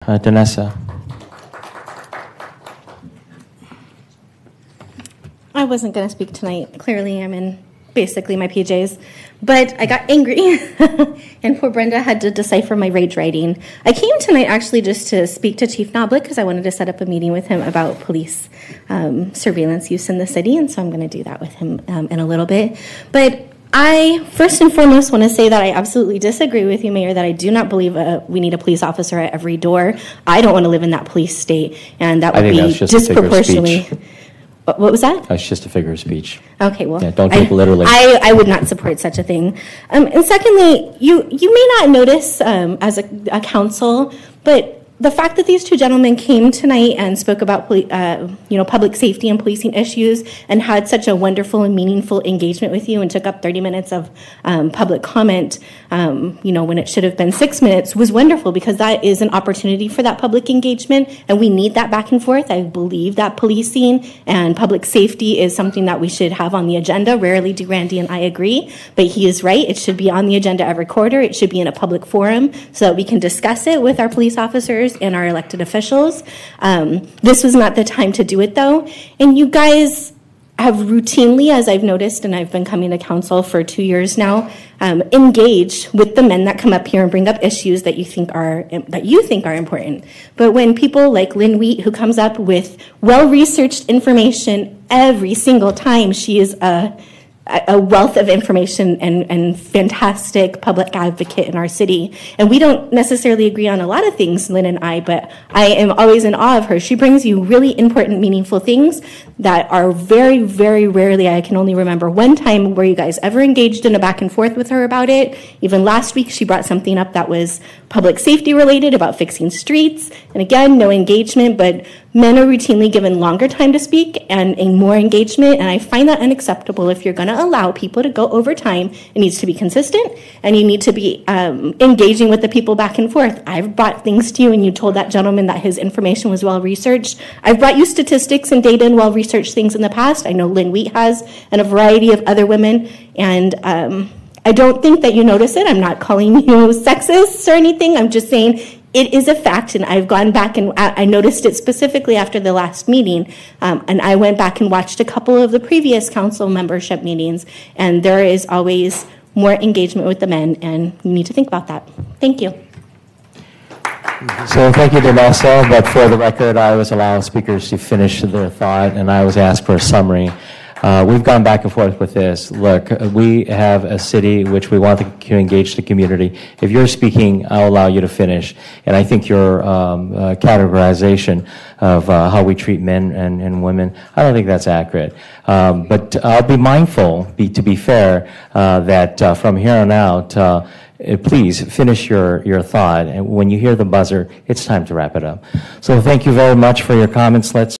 Danessa. I wasn't going to speak tonight. Clearly, I'm in basically my PJs. But I got angry, and poor Brenda had to decipher my rage writing. I came tonight actually just to speak to Chief Knoblich because I wanted to set up a meeting with him about police surveillance use in the city, and so I'm going to do that with him in a little bit. But I, first and foremost, want to say that I absolutely disagree with you, Mayor, that I do not believe we need a police officer at every door. I don't want to live in that police state, and that would be disproportionately. What was that? That's just a figure of speech. Okay, well, yeah, don't take it literally. I would not support such a thing. And secondly, you may not notice as a council, but the fact that these two gentlemen came tonight and spoke about public safety and policing issues and had such a wonderful and meaningful engagement with you and took up 30 minutes of public comment, when it should have been 6 minutes, was wonderful because that is an opportunity for that public engagement, and we need that back and forth. I believe that policing and public safety is something that we should have on the agenda. Rarely do Randy and I agree, but he is right. It should be on the agenda every quarter. It should be in a public forum so that we can discuss it with our police officers and our elected officials. This was not the time to do it, though. And you guys have routinely, as I've noticed, and I've been coming to council for 2 years now, engaged with the men that come up here and bring up issues that you think are important. But when people like Lynn Wheat, who comes up with well-researched information every single time, she is a wealth of information and fantastic public advocate in our city. And we don't necessarily agree on a lot of things, Lynn and I, but I am always in awe of her. She brings you really important, meaningful things that are very, very rarely, I can only remember one time where you guys ever engaged in a back and forth with her about it. Even last week, she brought something up that was public safety related about fixing streets. And again, no engagement, but men are routinely given longer time to speak and a more engagement, and I find that unacceptable. If you're going to allow people to go over time, it needs to be consistent, and you need to be engaging with the people back and forth. I've brought things to you, and you told that gentleman that his information was well-researched. I've brought you statistics and data and well-researched things in the past. I know Lynn Wheat has, and a variety of other women, and I don't think that you notice it. I'm not calling you sexist or anything. I'm just saying it is a fact, and I've gone back and I noticed it specifically after the last meeting, and I went back and watched a couple of the previous council membership meetings, and there is always more engagement with the men, and you need to think about that. Thank you. So thank you, Danessa, but for the record, I always allow speakers to finish their thought, and I always ask for a summary. We've gone back and forth with this. Look, we have a city which we want to engage the community. If you're speaking, I'll allow you to finish. And I think your categorization of how we treat men and women, I don't think that's accurate. But I'll be mindful, to be fair, that from here on out, please finish your thought. And when you hear the buzzer, it's time to wrap it up. So thank you very much for your comments. Let's